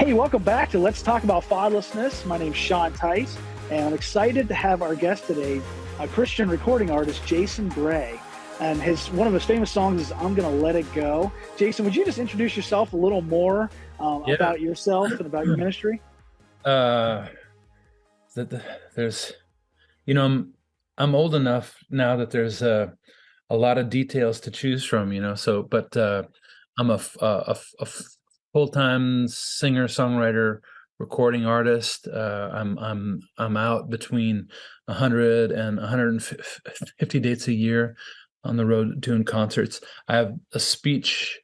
Hey, welcome back to Let's Talk About Fatherlessness. My name's Sean Teis, and I'm excited to have our guest today, a Christian recording artist, Jason Gray. And one of his famous songs is I'm Gonna Let It Go. Jason, would you just introduce yourself a little more about yourself and about your ministry? Uh, there's, I'm old enough now that there's a lot of details to choose from, but I'm a full-time singer-songwriter, recording artist. I'm out between 100 and 150 dates a year on the road doing concerts. I have a speech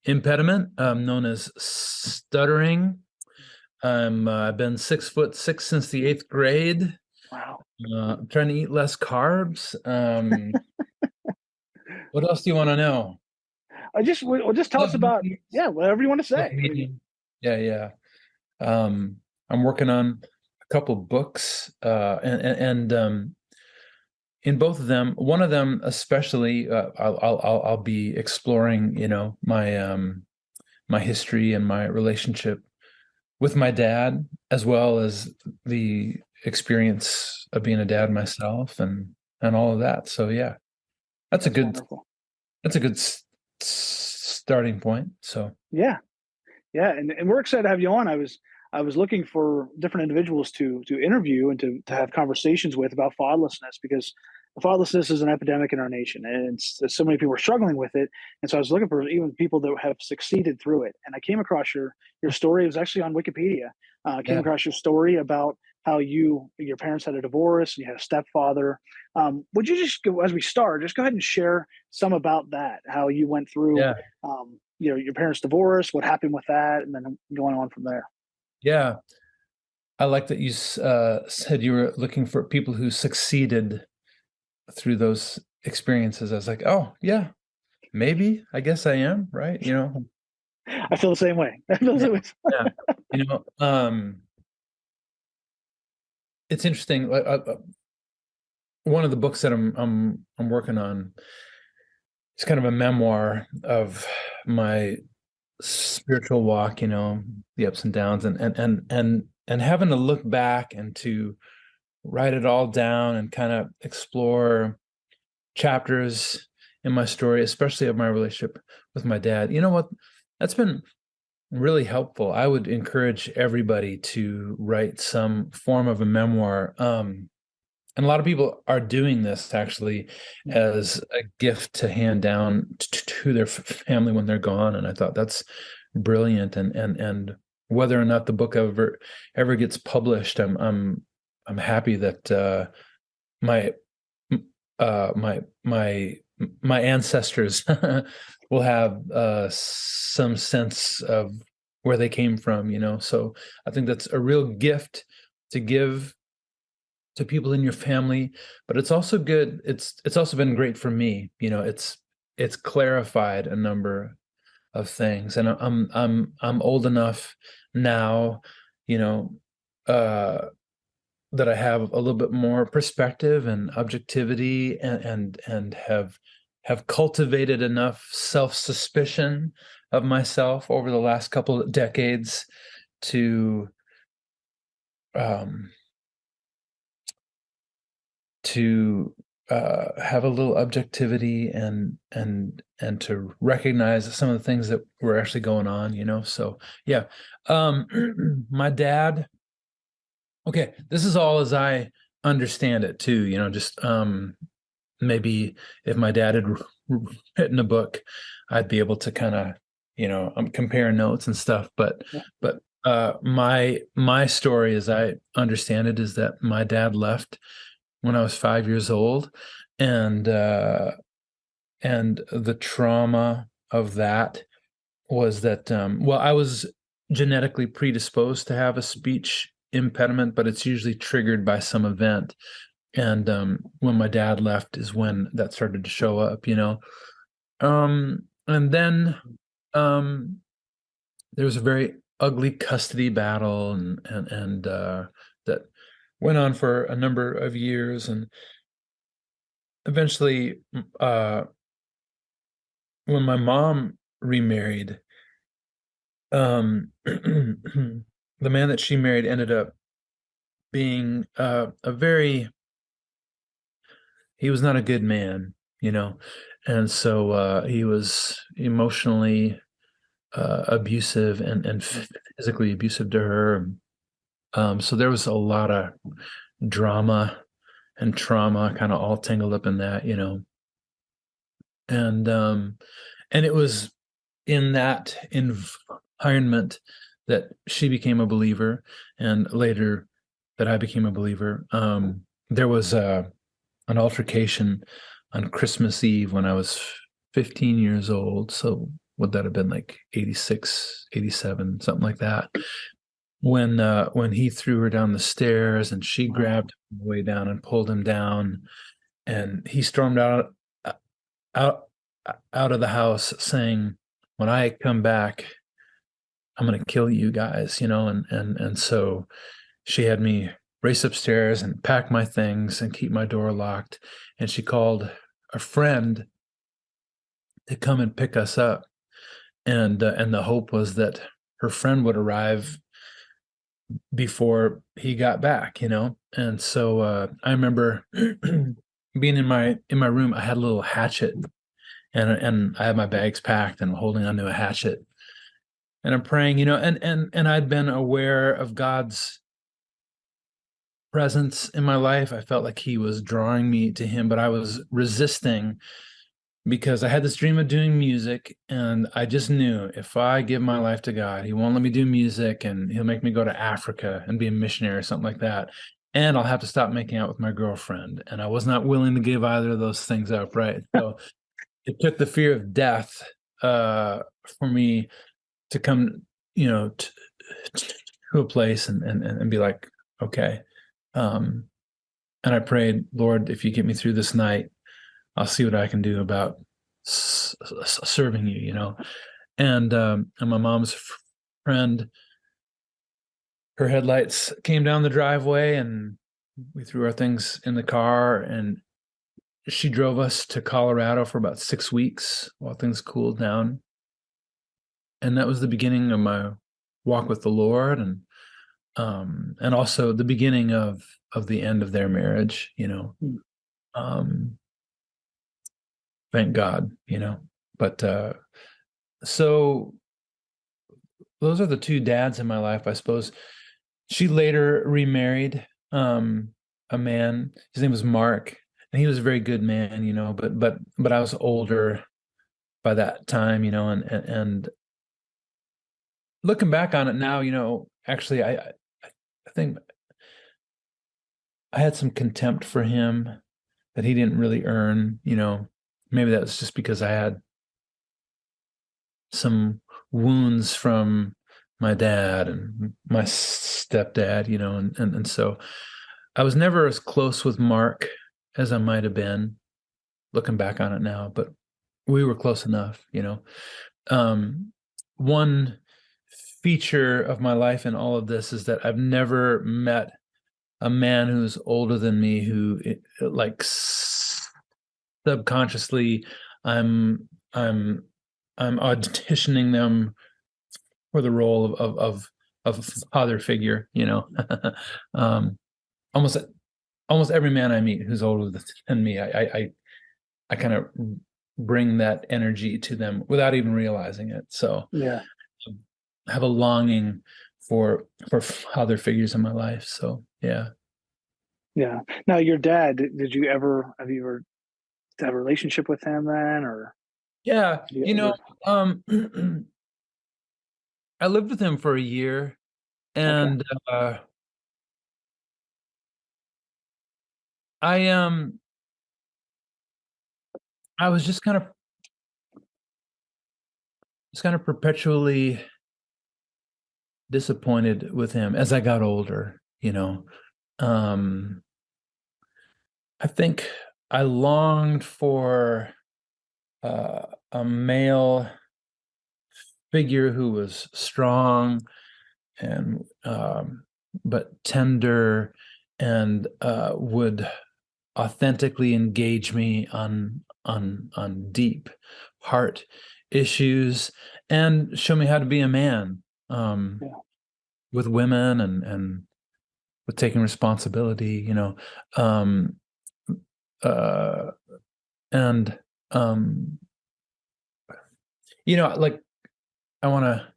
impediment known as stuttering. I've been 6'6" since the 8th grade. Wow. I'm trying to eat less carbs. What else do you want to know? Just tell us Love about, movies, yeah, whatever you want to love say. reading. Yeah. I'm working on a couple books, and in both of them, one of them especially, I'll be exploring, my history and my relationship with my dad, as well as the experience of being a dad myself, and all of that. So yeah, that's a That's good wonderful. starting point. So Yeah. Yeah, and we're excited to have you on. I was looking for different individuals to interview and to have conversations with about fatherlessness, because fatherlessness is an epidemic in our nation, and so many people are struggling with it. And so I was looking for even people that have succeeded through it. And I came across your story. It was actually on Wikipedia. I came yeah, across your story about how your parents had a divorce and you had a stepfather. Would you just go, as we start, just go ahead and share some about that, how you went through yeah, your parents' divorce, what happened with that, and then going on from there. yeah. I like that you said you were looking for people who succeeded through those experiences. I was like, oh yeah, maybe. I guess I am, right? I feel the same way. I feel the Yeah, same way. yeah. It's interesting. One of the books that I'm working on, it's kind of a memoir of my spiritual walk, the ups and downs, and having to look back and to write it all down and kind of explore chapters in my story, especially of my relationship with my dad. You know what? That's been really helpful. I would encourage everybody to write some form of a memoir. And a lot of people are doing this actually as a gift to hand down to their family when they're gone. And I thought that's brilliant. And whether or not the book ever gets published, I'm happy that my my ancestors will have some sense of where they came from. So I think that's a real gift to give to people in your family, but it's also good. It's also been great for me. It's clarified a number of things, and I'm old enough now, you know, uh, that I have a little bit more perspective and objectivity, and have cultivated enough self-suspicion of myself over the last couple of decades to um, to have a little objectivity and to recognize some of the things that were actually going on. So yeah. My dad, okay, this is all as I understand it too, just maybe if my dad had written a book, I'd be able to kind of, compare notes and stuff. But Yeah. but my story, as I understand it, is that my dad left when I was 5 years old, and the trauma of that was that, well, I was genetically predisposed to have a speech impediment, but it's usually triggered by some event. And when my dad left is when that started to show up. And then there was a very ugly custody battle, and that went on for a number of years, and eventually, uh, when my mom remarried, um, the man that she married ended up being he was not a good man, and so he was emotionally abusive and physically abusive to her. So there was a lot of drama and trauma kind of all tangled up in that, and it was in that environment that she became a believer, and later that I became a believer. There was an altercation on Christmas Eve when I was 15 years old. So would that have been like 86, 87, something like that? When he threw her down the stairs and she grabbed him on the way down and pulled him down, and he stormed out out of the house saying, "When I come back, I'm gonna kill you guys," and so she had me race upstairs and pack my things and keep my door locked, and she called a friend to come and pick us up, and the hope was that her friend would arrive before he got back, and so I remember being in my room. I had a little hatchet, and I had my bags packed and I'm holding onto a hatchet, and I'm praying, and I'd been aware of God's presence in my life. I felt like he was drawing me to him, but I was resisting because I had this dream of doing music, and I just knew if I give my life to God, he won't let me do music, and he'll make me go to Africa and be a missionary or something like that. And I'll have to stop making out with my girlfriend. And I was not willing to give either of those things up, right? So it took the fear of death for me to come, to a place and be like, okay. And I prayed, Lord, if you get me through this night, I'll see what I can do about serving you, And my mom's friend, her headlights came down the driveway, and we threw our things in the car, and she drove us to Colorado for about 6 weeks while things cooled down. And that was the beginning of my walk with the Lord, and also the beginning of the end of their marriage, thank God, but so those are the two dads in my life, I suppose. She later remarried a man. His name was Mark, and he was a very good man, but I was older by that time, and looking back on it now, actually I think I had some contempt for him that he didn't really earn, maybe that was just because I had some wounds from my dad and my stepdad, and so I was never as close with Mark as I might have been looking back on it now, but we were close enough, One feature of my life in all of this is that I've never met a man who's older than me who like subconsciously I'm I'm auditioning them for the role of father figure, um, almost every man I meet who's older than me, I kind of bring that energy to them without even realizing it. So Yeah. I have a longing for father figures in my life. So yeah. Yeah. Now, your dad, have you ever have a relationship with him then, or Yeah, have you ever? um I lived with him for a year, Okay. and I I was just kind of perpetually disappointed with him as I got older. Um, I think I longed for a male figure who was strong and but tender, and would authentically engage me on deep heart issues and show me how to be a man. Yeah. with women and with taking responsibility, um, uh, and like I want to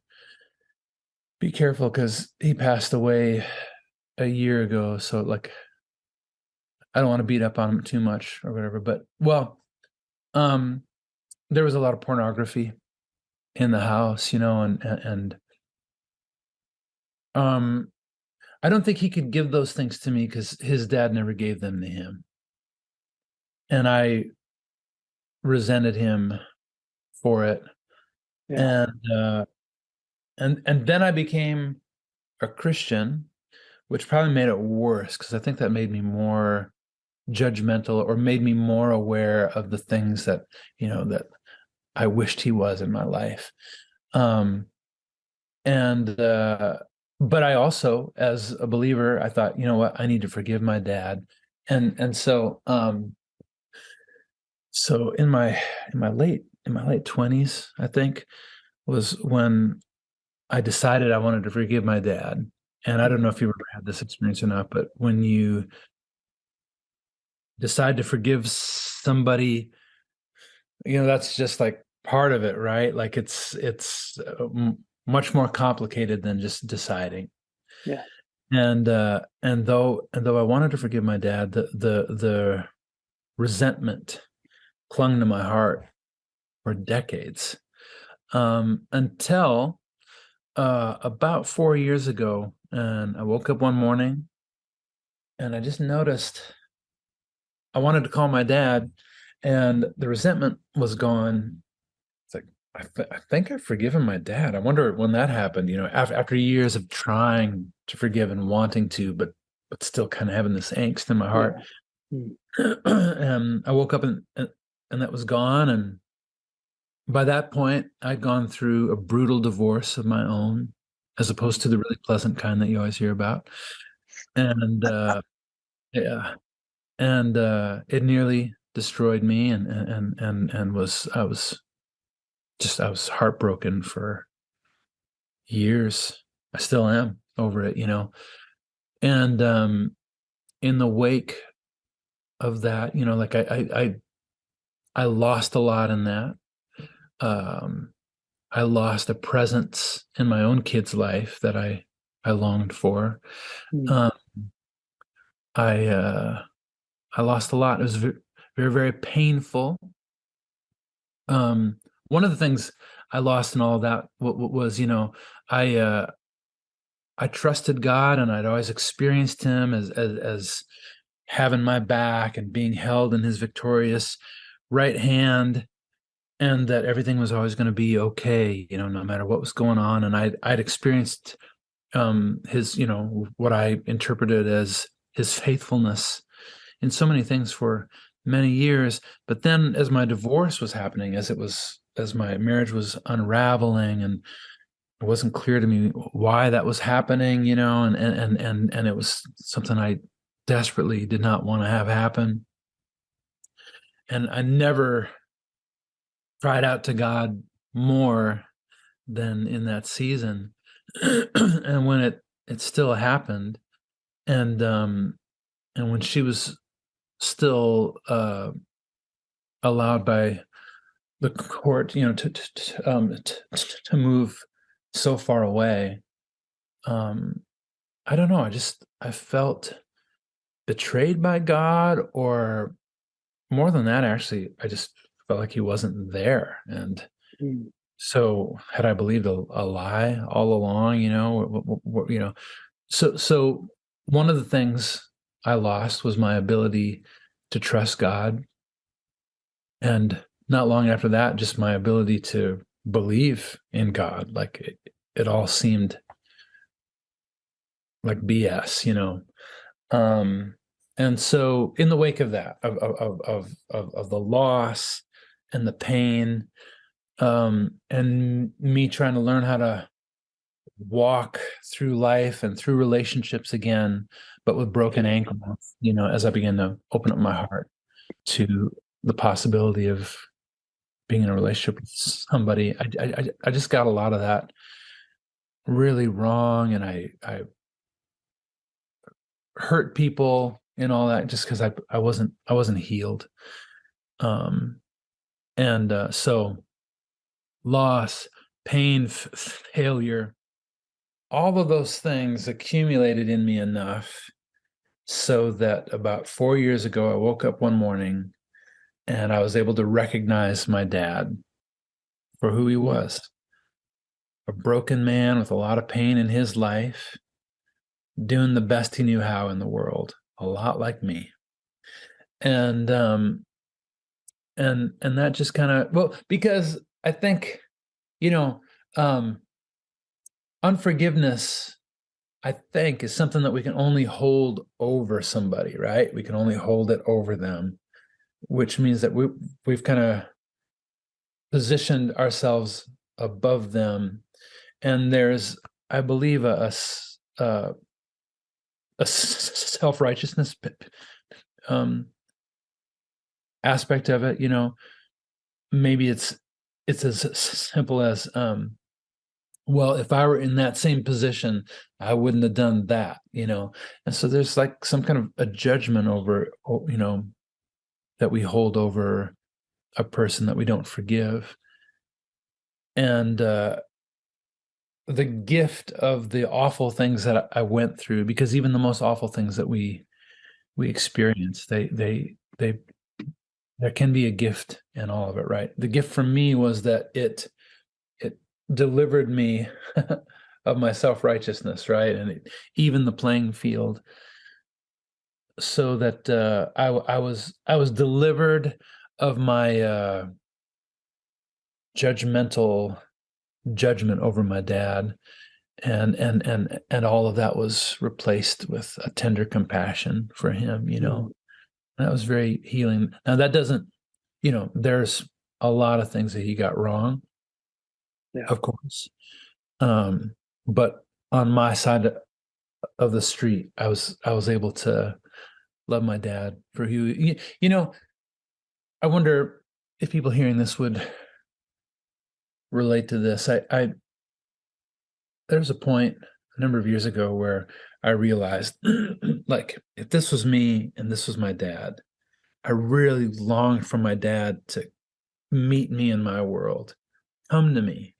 be careful because he passed away a year ago, so like I don't want to beat up on him too much or whatever. But um, there was a lot of pornography in the house, and I don't think he could give those things to me because his dad never gave them to him, and I resented him for it. Yeah. And then I became a Christian, which probably made it worse because I think that made me more judgmental or made me more aware of the things that that I wished he was in my life. Um, and but I also, as a believer, I thought, you know what, I need to forgive my dad, and so in my late 20s, I think, was when I decided I wanted to forgive my dad. And I don't know if you ever had this experience or not, but when you decide to forgive somebody, that's just like part of it, right? Like it's much more complicated than just deciding. Yeah. And though I wanted to forgive my dad, the resentment clung to my heart for decades, until about 4 years ago. And I woke up one morning and I just noticed I wanted to call my dad, and the resentment was gone. It's like I think I've forgiven my dad. I wonder when that happened. After years of trying to forgive and wanting to, but still kind of having this angst in my heart. Yeah. Mm. And I woke up and that was gone. And by that point, I'd gone through a brutal divorce of my own, as opposed to the really pleasant kind that you always hear about. And yeah, and it nearly destroyed me, and I was heartbroken for years. I still am over it, and in the wake of that, like I lost a lot in that. um I lost a presence in my own kid's life that I longed for. Mm. um I lost a lot. It was very, very, very painful. One of the things I lost in all of that was, I I trusted God, and I'd always experienced Him as having my back and being held in His victorious right hand, and that everything was always going to be okay, no matter what was going on. And I'd experienced His, what I interpreted as His faithfulness in so many things for many years. But then, as my divorce was happening, as my marriage was unraveling, and it wasn't clear to me why that was happening, and it was something I desperately did not want to have happen. And I never cried out to God more than in that season. And when it still happened, and when she was still allowed by the court, to move so far away. I don't know. I felt betrayed by God, or more than that, actually, I just felt like He wasn't there. And Mm. so, had I believed a lie all along? So one of the things I lost was my ability to trust God. And not long after that, just my ability to believe in God. Like it all seemed like BS, And so, in the wake of that, of the loss and the pain, and me trying to learn how to walk through life and through relationships again, but with broken ankles, as I began to open up my heart to the possibility of being in a relationship with somebody, I just got a lot of that really wrong, and I hurt people and all that just because I wasn't healed. Um, and so loss, pain, failure, all of those things accumulated in me enough so that about 4 years ago, I woke up one morning and I was able to recognize my dad for who he Mm. was, a broken man with a lot of pain in his life, doing the best he knew how in the world, a lot like me. And and that just kind of, well, because I think, you know, um unforgiveness, I think, is something that we can only hold over somebody, right? We can only hold it over them, which means that we've kind of positioned ourselves above them. And there's, I believe, a self-righteousness um, aspect of it. Maybe it's as simple as, well, if I were in that same position, I wouldn't have done that. And so there's like some kind of a judgment over, that we hold over a person that we don't forgive. And the gift of the awful things that I went through, because even the most awful things that we experience, they there can be a gift in all of it, right? The gift for me was that it delivered me of my self-righteousness, right? And it even the playing field, so that I was delivered of my judgmental judgment over my dad, and all of that was replaced with a tender compassion for him. Mm. That was very healing. Now that doesn't, there's a lot of things that he got wrong, Yeah. of course. But on my side of the street, I was able to love my dad for who I wonder if people hearing this would relate to this. I There's a point a number of years ago where I realized, like, if this was me and this was my dad, I really longed for my dad to meet me in my world, come to me,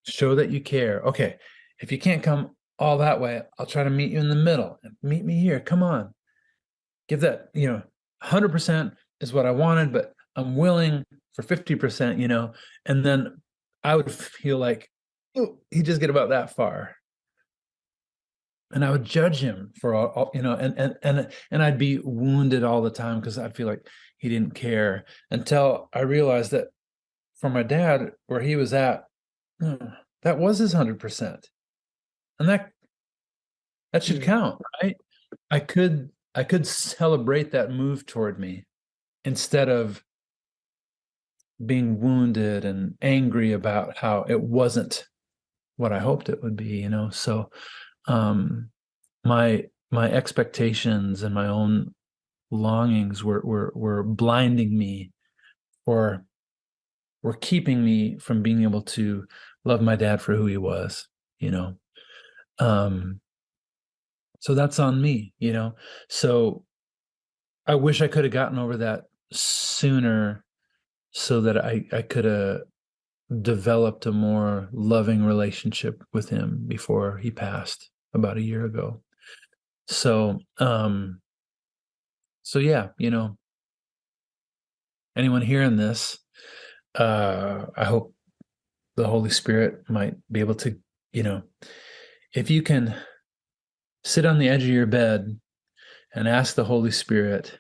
show that you care. Okay, if you can't come all that way, I'll try to meet you in the middle. Meet me here. Come on, give that, 100% is what I wanted, but I'm willing for 50%, and then I would feel like, oh, he just get about that far. And I would judge him for all, and I'd be wounded all the time because I feel like he didn't care, until I realized that for my dad, where he was at, that was his 100%. And that should Mm. count, right? I could celebrate that move toward me instead of being wounded and angry about how it wasn't what I hoped it would be. So my expectations and my own longings were blinding me, or were keeping me from being able to love my dad for who he was, you know. Um so that's on me. So I wish I could have gotten over that sooner, so that I could have developed a more loving relationship with him before he passed about a year ago. So yeah, anyone hearing this, I hope the Holy Spirit might be able to, you know, if you can sit on the edge of your bed and ask the Holy Spirit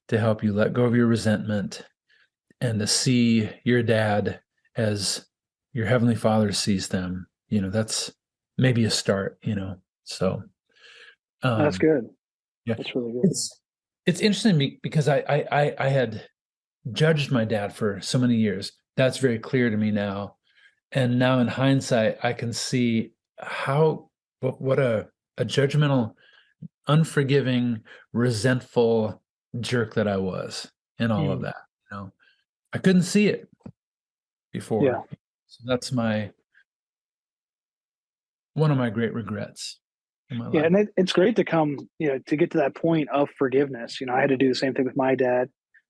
to help you let go of your resentment, and to see your dad as your Heavenly Father sees them, that's maybe a start. So, That's um, good. yeah, That's really good. it's interesting because I had judged my dad for so many years. That's very clear to me now. And now in hindsight, I can see how, what a judgmental, unforgiving, resentful jerk that I was in all of Mm. that. I couldn't see it Yeah. before. So that's my one of my great regrets in my Yeah, life. and it's great to come, to get to that point of forgiveness. I had to do the same thing with my dad.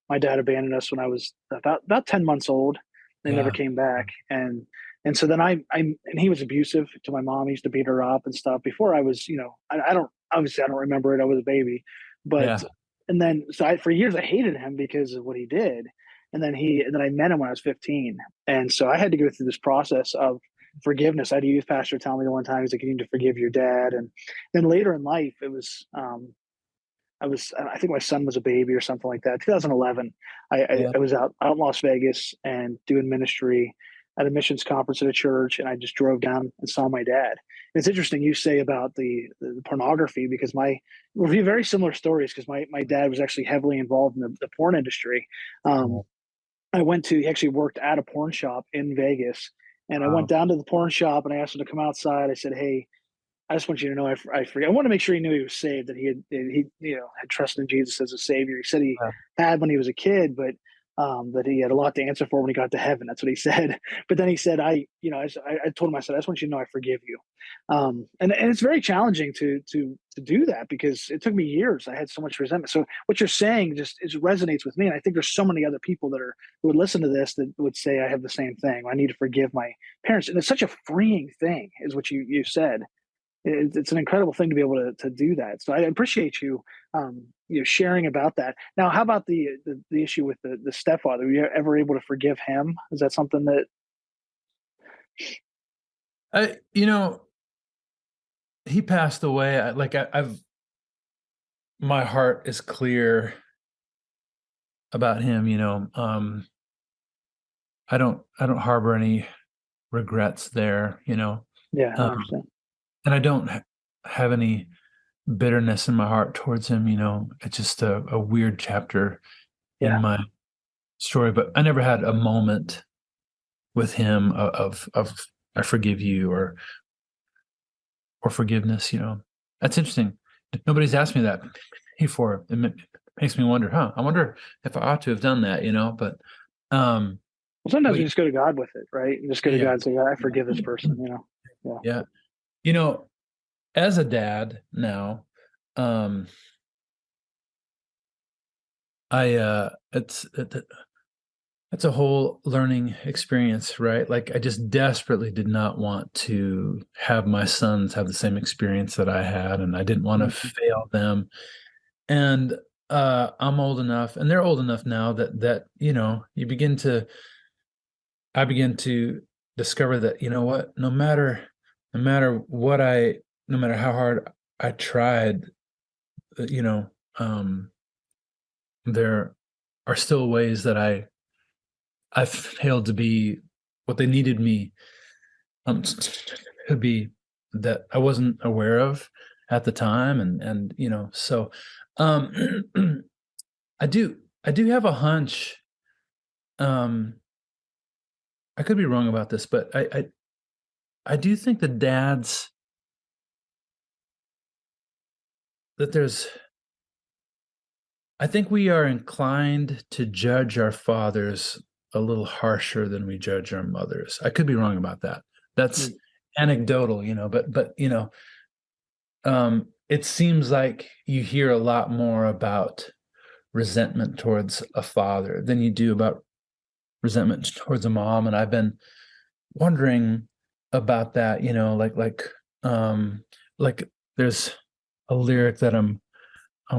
My dad abandoned us when I was about 10 months old. They never Yeah. came back, and so then and he was abusive to my mom. He used to beat her up and stuff. Before I was, I don't obviously I don't remember it. I was a baby, but Yeah. and then for years I hated him because of what he did, and then I met him when I was 15, and so I had to go through this process of forgiveness. I had a youth pastor tell me the one time, he's like, "You need to forgive your dad." And then later in life, it was I think my son was a baby or something like that. 2011, Yeah. I was out in Las Vegas and doing ministry at a missions conference at a church, and I just drove down and saw my dad. And it's interesting you say about the pornography, because we'll be very similar stories, because my dad was actually heavily involved in the porn industry. Um, he actually worked at a porn shop in Vegas, and I went Wow. down to the porn shop and I asked him to come outside. I said, "Hey, I just want you to know, I forget. I want to make sure he knew he was saved, that had trusted in Jesus as a savior." He said he Yeah. had when he was a kid, but that he had a lot to answer for when he got to heaven. That's what he said. But then he said, I told him, I said, "I just want you to know I forgive you." And it's very challenging to do that, because it took me years. I had so much resentment. So what you're saying just resonates with me, and I think there's so many other people who would listen to this that would say I have the same thing. I need to forgive my parents, and it's such a freeing thing, is what you said. It's an incredible thing to be able to do that. So I appreciate sharing about that. Now, how about the issue with the stepfather? Were you ever able to forgive him? Is that something that? I, he passed away. I've my heart is clear about him. I don't harbor any regrets there. Yeah, I Um, understand. and I don't have any bitterness in my heart towards him. It's just a weird chapter in Yeah, my story. But I never had a moment with him of I forgive you or forgiveness. That's interesting. Nobody's asked me that before. Makes me wonder, huh? I wonder if I ought to have done that. But um, well, sometimes but we just go to God with it, right? And just go to yeah, God and say, "God, I forgive this yeah, person." Yeah, yeah. You know, as a dad now, um, it's a whole learning experience, right? Like I just desperately did not want to have my sons have the same experience that I had, and I didn't want to Mhm. fail them. And I'm old enough, and they're old enough now that I begin to discover that, what, no matter how hard I tried, uh, you know, um, there are still ways that I failed to be what they needed me to be, that I wasn't aware of at the time, and so um, I do have a hunch. Um, I could be wrong about this, but I do think the dads that there's I think we are inclined to judge our fathers a little harsher than we judge our mothers. I could be wrong about that. That's Mm. anecdotal, but it seems like you hear a lot more about resentment towards a father than you do about resentment towards a mom. And I've been wondering about that, um like there's a lyric that I'm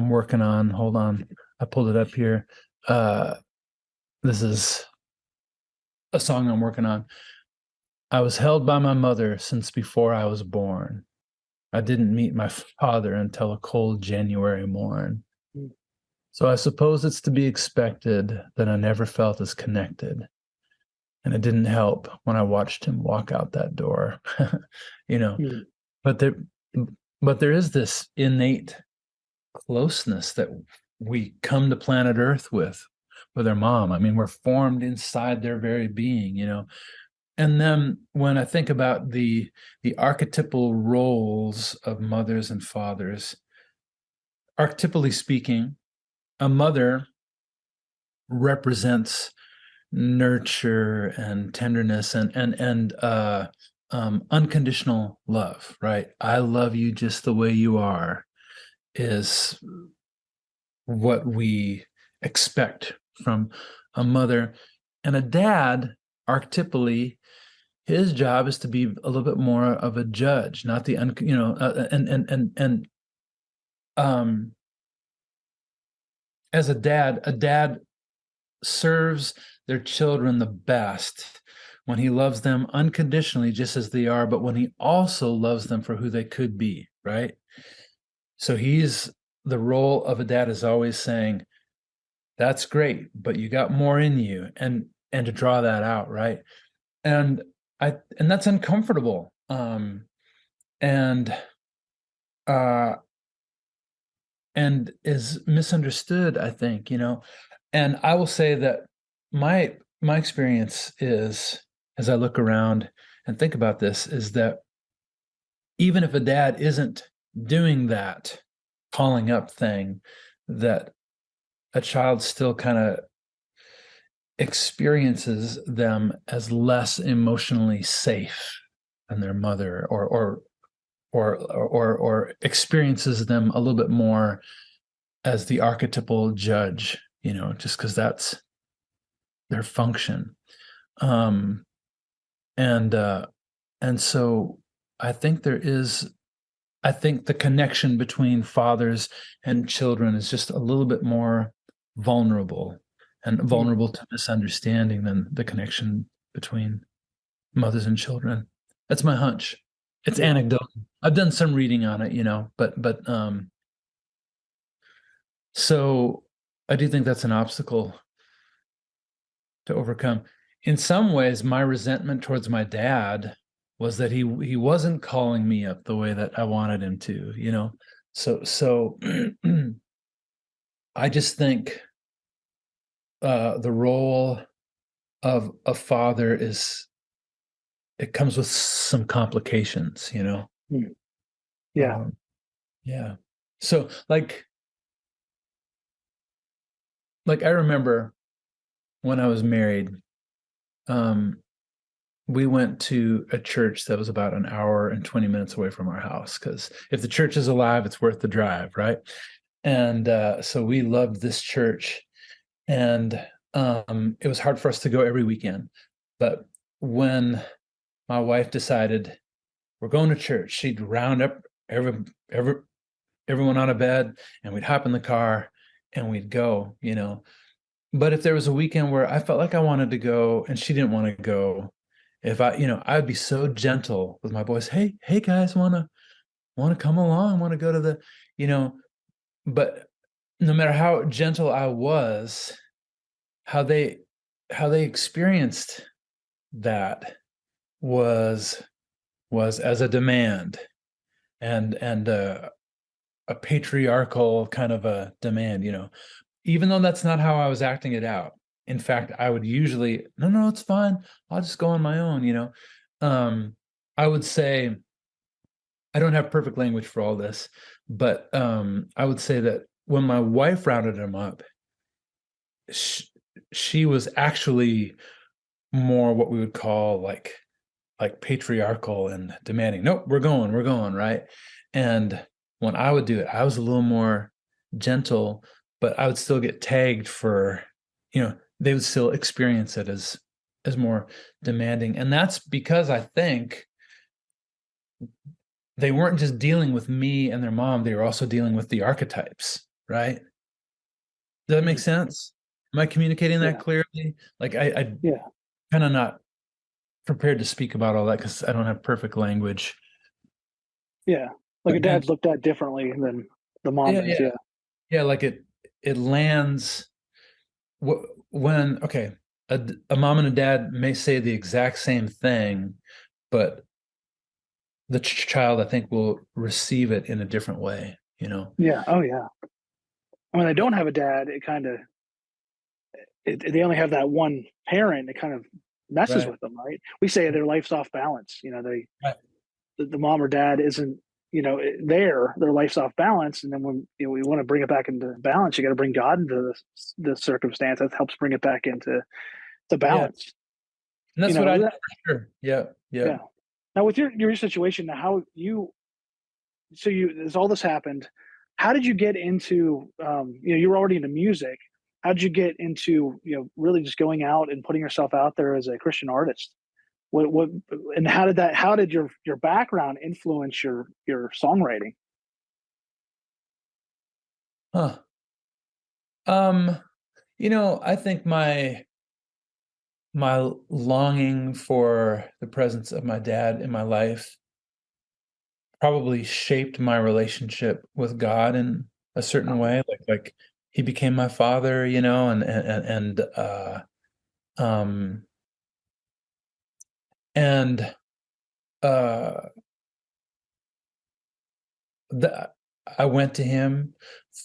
working on. Hold on. I pulled it up here. Uh this is a song I'm working on. I was held by my mother since before I was born. I didn't meet my father until a cold January morn. Mm. So I suppose it's to be expected that I never felt as connected. And it didn't help when I watched him walk out that door. you know, Mm. but there but there is this innate closeness that we come to planet Earth with our mom. I mean, we're formed inside their very being, And then when I think about the archetypal roles of mothers and fathers, archetypally speaking, a mother represents nurture and tenderness and unconditional love, right? I love you just the way you are, is what we expect from a mother. And a dad, archetypally, his job is to be a little bit more of a judge, not the and um as a dad serves their children the best when he loves them unconditionally, just as they are, but when he also loves them for who they could be, right? So the role of a dad is always saying, that's great, but you got more in you, and to draw that out, right? And and that's uncomfortable. And uh and is misunderstood, I think, and I will say that my experience is, as I look around and think about this, is that even if a dad isn't doing that calling up thing, that a child still kind of experiences them as less emotionally safe than their mother, or experiences them a little bit more as the archetypal judge, just because that's their function. Um, and so I think I think the connection between fathers and children is just a little bit more vulnerable to misunderstanding than the connection between mothers and children. That's my hunch. It's anecdotal. I've done some reading on it, but so I do think that's an obstacle to overcome. In some ways, my resentment towards my dad was that he wasn't calling me up the way that I wanted him to. So I just think the role of a father it comes with some complications. Yeah. Yeah. So like I remember when I was married, we went to a church that was about an hour and 20 minutes away from our house, because if the church is alive, it's worth the drive, right? And so we loved this church, and it was hard for us to go every weekend. But when my wife decided we're going to church, she'd round up everyone out of bed, and we'd hop in the car and we'd go. But if there was a weekend where I felt like I wanted to go and she didn't want to go, if I'd be so gentle with my boys. Hey guys, want to come along? Want to go to but no matter how gentle I was, how they experienced that was as a demand, and a patriarchal kind of a demand, even though that's not how I was acting it out. In fact, I would usually, no, it's fine, I'll just go on my own. I would say, I don't have perfect language for all this, but I would say that when my wife rounded him up, she was actually more what we would call like patriarchal and demanding. Nope, we're going, right? And when I would do it, I was a little more gentle, but I would still get tagged for, they would still experience it as more demanding. And that's because I think they weren't just dealing with me and their mom, they were also dealing with the archetypes, right? Does that make sense? Am I communicating that clearly? Like I kind of not prepared to speak about all that because I don't have perfect language. Yeah. Like a dad's looked at differently than the mom is. Yeah. Yeah, like it lands when, okay, a mom and a dad may say the exact same thing, but the child, I think, will receive it in a different way, Yeah. Oh yeah. When they don't have a dad, it kind of they only have that one parent. It kind of messes with them, right? We say their life's off balance. They Right. the mom or dad isn't their life's off balance, and then when we want to bring it back into balance, you got to bring God into the circumstance that helps bring it back into the balance. And that's what I did for sure. Yeah. Yeah. Now, with your situation, how so you as all this happened, how did you get into, you were already into music. How did you get into, really just going out and putting yourself out there as a Christian artist? What and how did your background influence your songwriting? Huh. Um, I think my longing for the presence of my dad in my life probably shaped my relationship with God in a certain Okay. way. Like he became my father, um and uh the, I went to him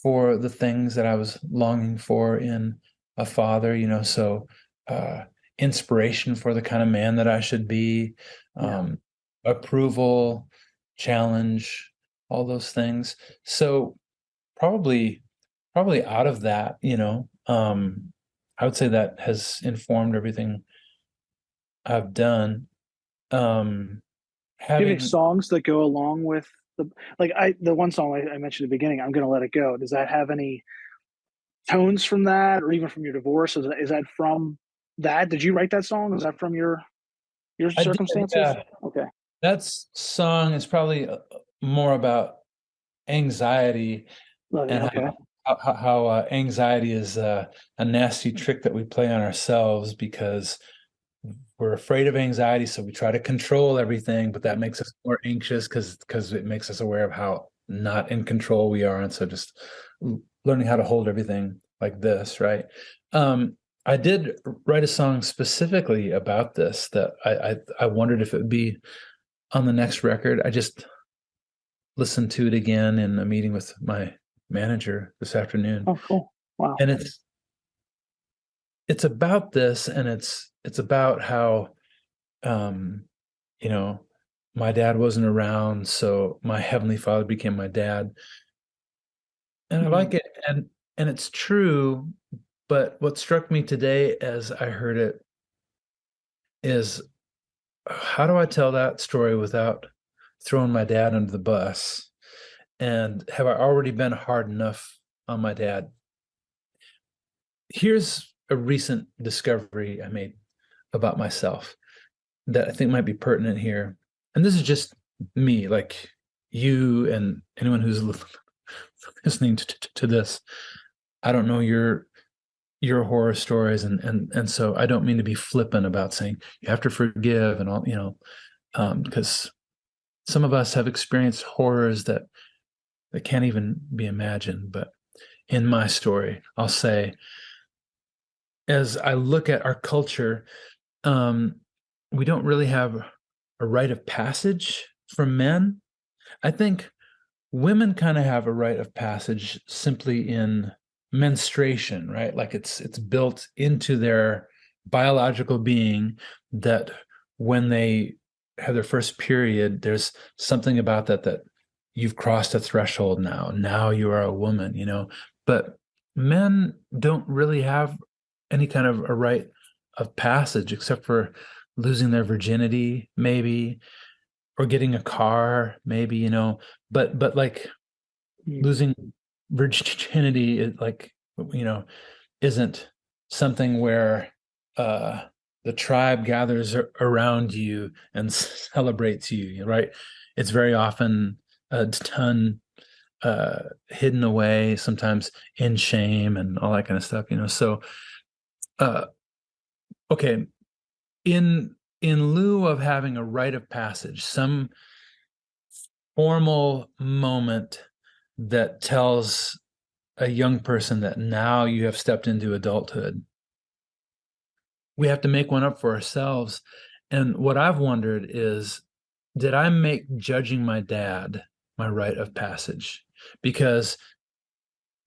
for the things that I was longing for in a father, so uh, inspiration for the kind of man that I should be, Yeah. um, approval, challenge, all those things. So probably, probably out of that, I would say that has informed everything I've done. Um, Do you have any having songs that go along with the one song I mentioned at the beginning, "I'm Gonna Let It Go." Does that have any tones from that, or even from your divorce? Is that from that? Did you write that song? Is that from your I did, circumstances? yeah. Okay. That song is probably more about anxiety Well, and yeah, okay. how anxiety is a nasty trick that we play on ourselves because we're afraid of anxiety, so we try to control everything, but that makes us more anxious because it makes us aware of how not in control we are, and so just learning how to hold everything like this, right? I did write a song specifically about this that I wondered if it would be on the next record. I just listened to it again in a meeting with my manager this afternoon, Oh, cool. Wow. and it's about this, and it's about how um you know my dad wasn't around, so my heavenly father became my dad, and I Mhm. like it, and it's true. But what struck me today as I heard it is, how do I tell that story without throwing my dad under the bus? And have I already been hard enough on my dad? Here's a recent discovery I made about myself that I think might be pertinent here. And this is just me, like you and anyone who's listening to this. I don't know your horror stories, and so I don't mean to be flippant about saying you have to forgive and all, because some of us have experienced horrors that can't even be imagined. But in my story, I'll say, as I look at our culture, um, we don't really have a rite of passage for men. I think women kind of have a rite of passage simply in menstruation, right? Like it's built into their biological being that when they have their first period, there's something about that you've crossed a threshold now. Now you are a woman, But men don't really have any kind of a rite of passage except for losing their virginity, maybe, or getting a car, maybe, but like Mm. losing virginity is like, you know, isn't something where uh the tribe gathers around you and celebrates you, right? It's very often done hidden away, sometimes in shame and all that kind of stuff, So uh okay, in lieu of having a rite of passage, some formal moment that tells a young person that now you have stepped into adulthood, we have to make one up for ourselves. And what I've wondered is, did I make judging my dad my rite of passage? Because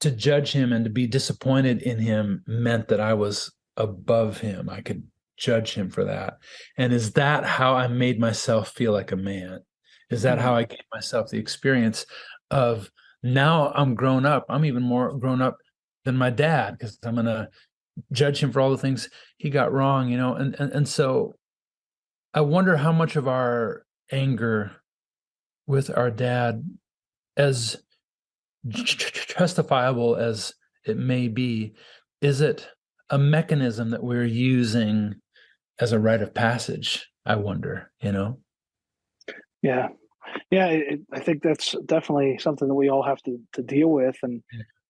to judge him and to be disappointed in him meant that I was above him. I could judge him for that. And is that how I made myself feel like a man? Is that Mm. how I gave myself the experience of, now I'm grown up? I'm even more grown up than my dad because I'm going to judge him for all the things he got wrong, And so I wonder how much of our anger with our dad, as justifiable as it may be, is it a mechanism that we're using as a rite of passage? I wonder, Yeah. Yeah. I think that's definitely something that we all have to deal with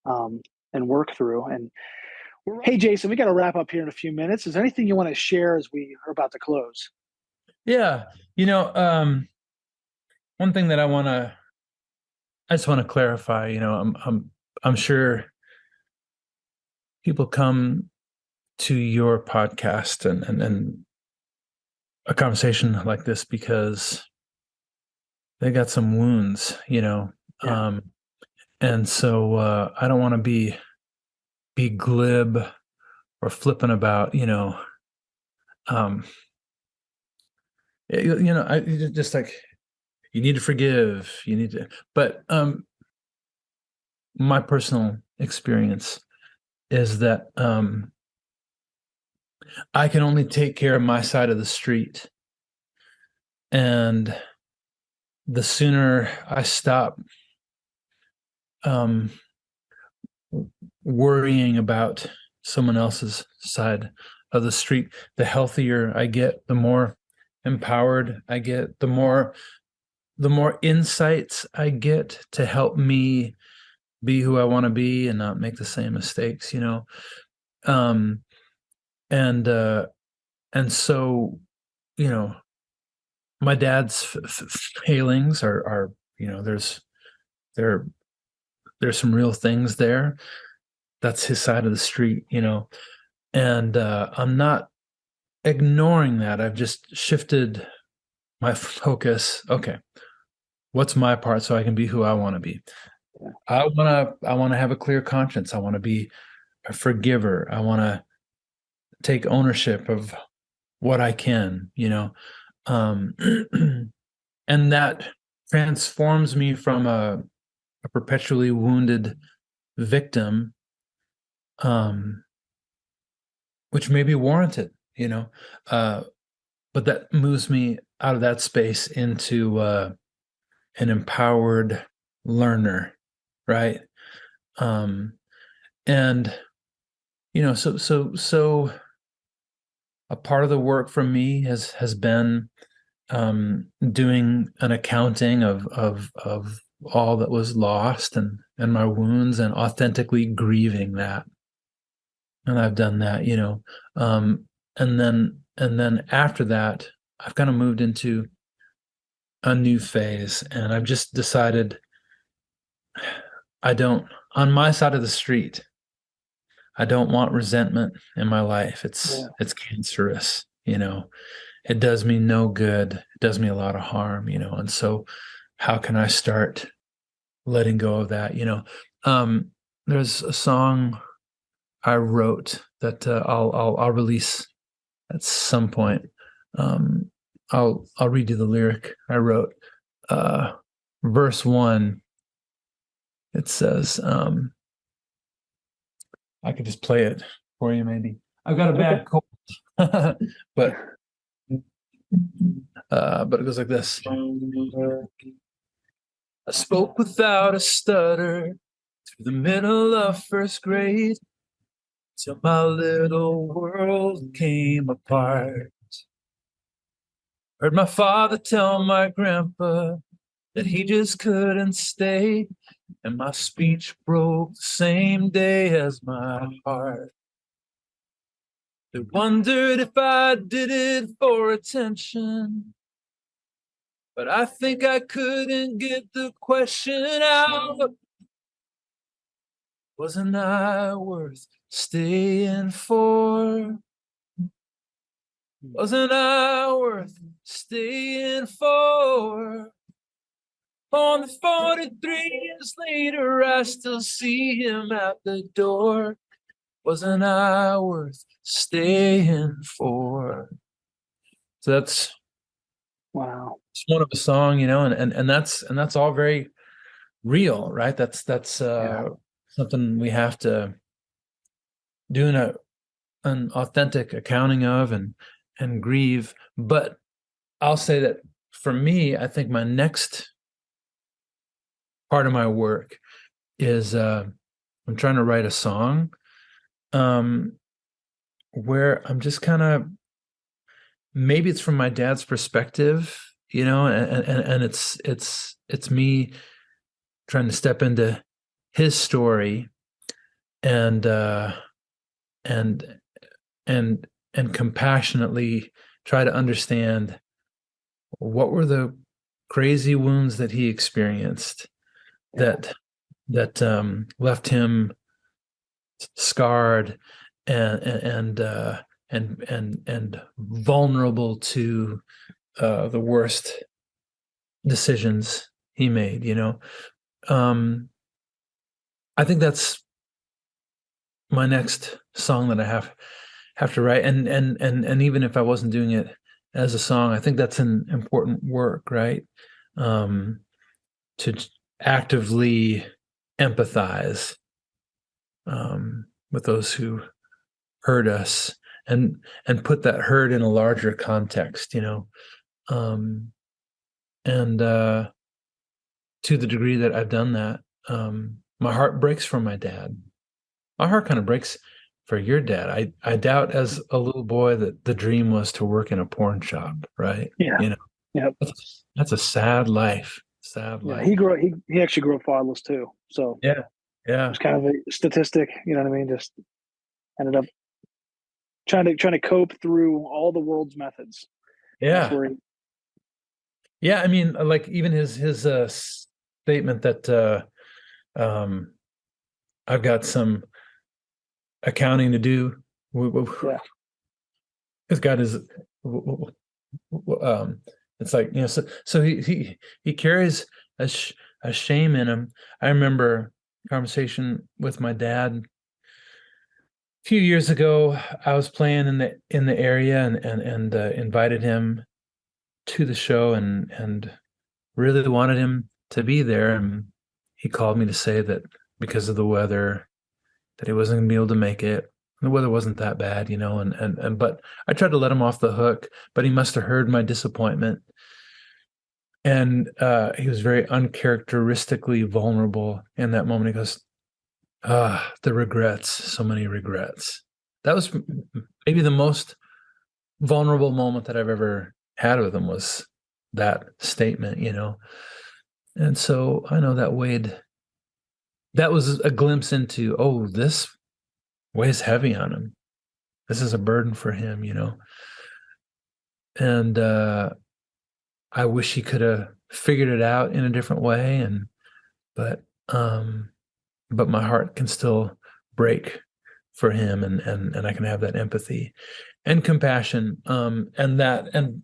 um, and work through. And hey, Jason, we got to wrap up here in a few minutes. Is there anything you want to share as we are about to close? Yeah. One thing that I just want to clarify, I'm sure people come to your podcast and a conversation like this because they got some wounds, Yeah. and so I don't want to be glib or flippant about, um, I just like, you need to forgive, but my personal experience is that I can only take care of my side of the street, and the sooner I stop um, worrying about someone else's side of the street, the healthier I get, the more empowered I get, the more insights I get to help me be who I want to be and not make the same mistakes, um and so, my dad's failings are, there there's some real things there. That's his side of the street, and I'm not ignoring that. I've just shifted my focus. Okay, what's my part so I can be who I want to be? Yeah. I want to have a clear conscience. I want to be a forgiver. I want to take ownership of what I can, um, and that transforms me from a perpetually wounded victim, um, which may be warranted, uh, but that moves me out of that space into an empowered learner, right? Um, and so a part of the work for me has been doing an accounting of all that was lost and my wounds, and authentically grieving that. And I've done that, and then after that, I've kind of moved into a new phase, and I've just decided I don't, on my side of the street, I don't want resentment in my life. Yeah. It's cancerous, it does me no good. It does me a lot of harm, and so how can I start letting go of that? There's a song I wrote that I'll release at some point. I'll read you the lyric I wrote. Verse 1, it says, I could just play it for you, maybe. I've got a Okay. bad cold, but it goes like this. I spoke without a stutter through the middle of first grade till my little world came apart. Heard my father tell my grandpa that he just couldn't stay, and my speech broke the same day as my heart. They wondered if I did it for attention, but I think I couldn't get the question out. Wasn't I worth staying for? Wasn't I worth staying for? On the 43 years later, I still see him at the door. Wasn't I worth staying for? So that's Wow. one of a song, and that's all very real, right? That's Yeah. something we have to do an authentic accounting of and grieve. But I'll say that for me, I think my next part of my work is I'm trying to write a song um, where I'm just kind of, maybe it's from my dad's perspective, and it's me trying to step into his story and and and compassionately try to understand what were the crazy wounds that he experienced that left him scarred and vulnerable to the worst decisions he made. I think that's my next song that I have to write, and even if I wasn't doing it as a song, I think that's an important work, right? To actively empathize with those who hurt us, and put that hurt in a larger context, um, and to the degree that I've done that, my heart breaks for my dad. My heart kind of breaks for your dad. I doubt as a little boy that the dream was to work in a porn shop, right? Yeah. Yep. That's a sad life. Sad Yeah. life. He actually grew up fatherless too. So Yeah. Yeah. it's kind of a statistic, you know what I mean? Just ended up trying to cope through all the world's methods. That's Yeah. where Yeah. I mean, like even his statement that um I've got some accounting to do. yeah. He's got his it's like, so he carries a shame in him. I remember a conversation with my dad a few years ago. I was playing in the area and invited him to the show and really wanted him to be there, and he called me to say that because of the weather that he wasn't going to be able to make it. The weather wasn't that bad, and but I tried to let him off the hook, but he must have heard my disappointment. And he was very uncharacteristically vulnerable in that moment. He goes, the regrets, so many regrets. That was maybe the most vulnerable moment that I've ever had with him, was that statement, And so I know that was a glimpse into, oh, this weighs heavy on him. This is a burden for him, And I wish he could have figured it out in a different way, but my heart can still break for him, and I can have that empathy and compassion, and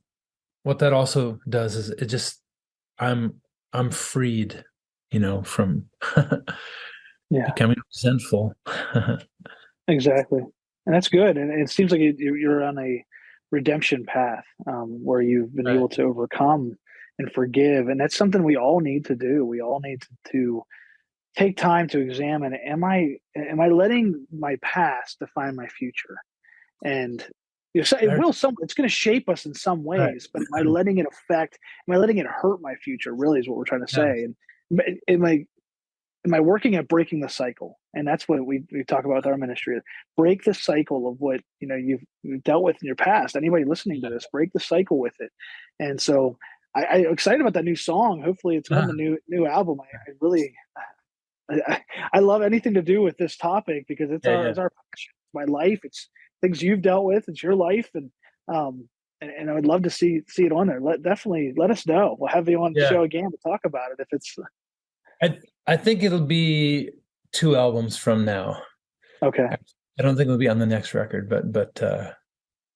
what that also does is it just, I'm freed, from Yeah. becoming resentful. Exactly. And that's good. And it seems like you're on a redemption path, where you've been Right. able to overcome and forgive. And that's something we all need to do. We all need to take time to examine, am I letting my past define my future? And so it Right. will it's going to shape us in some Right. ways, but am I letting it hurt my future, really, is what we're trying to Yeah. say. And am I working at breaking the cycle? And that's what we talk about with our ministry: break the cycle of what you've dealt with in your past. Anybody listening to this, break the cycle with it. And so I'm excited about that new song. Hopefully, it's on the new album. I really I love anything to do with this topic, because Yeah. Yeah. it's our passion. It's my life. It's things you've dealt with. It's your life, um and I would love to see it on there. Definitely let us know. We'll have you on the Yeah. show again to talk about it if it's I think it'll be 2 albums from now. okay. I don't think it'll be on the next record, but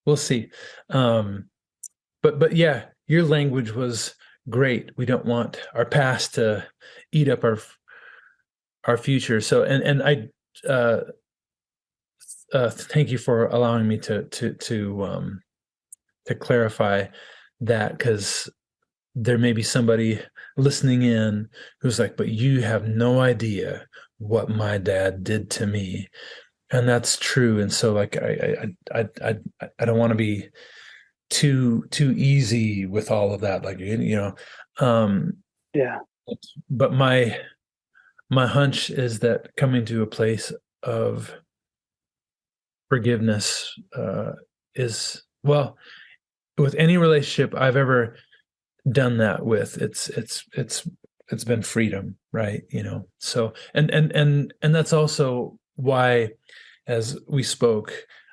we'll see. But yeah, your language was great. We don't want our past to eat up our future. So and I thank you for allowing me to clarify that, because there may be somebody listening in who's like, but you have no idea what my dad did to me. And that's true. And so like I don't want to be too easy with all of that, like, Yeah. but my hunch is that coming to a place of forgiveness is, well, with any relationship I've ever done that with, it's been freedom, right? So, and that's also why, as we spoke,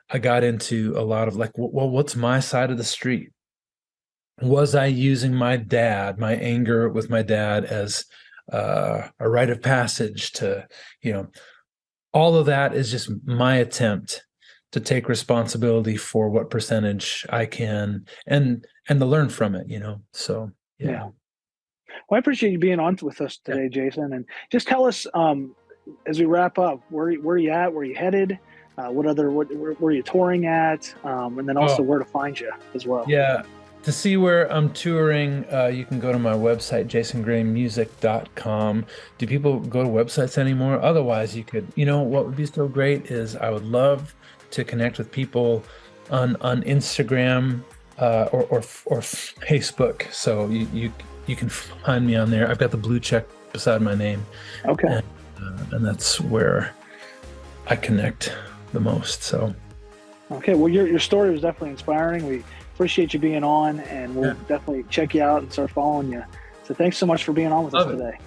I got into a lot of like, well, what's my side of the street? Was I using my anger with my dad as a rite of passage to, all of that is just my attempt to take responsibility for what percentage I can and to learn from it, So, yeah. Yeah. Well, I appreciate you being on with us today, Jason. And just tell us, as we wrap up, where are you at? Where are you headed? Where are you touring at? And then also where to find you as well. Yeah. To see where I'm touring, you can go to my website, jasongraymusic.com. Do people go to websites anymore? Otherwise, you could, what would be so great is I would love to connect with people on Instagram or Facebook. So you can find me on there. I've got the blue check beside my name. Okay. And that's where I connect the most. So. Okay. Well, your story was definitely inspiring. We appreciate you being on, and we'll definitely check you out and start following you. So thanks so much for being on with us today.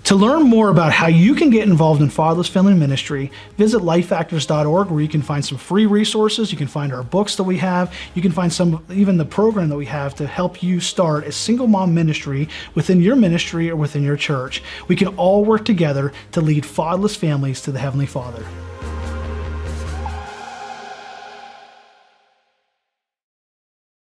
To learn more about how you can get involved in fatherless family ministry, visit lifefactors.org, where you can find some free resources. You can find our books that we have. You can find even the program that we have to help you start a single mom ministry within your ministry or within your church. We can all work together to lead fatherless families to the Heavenly Father.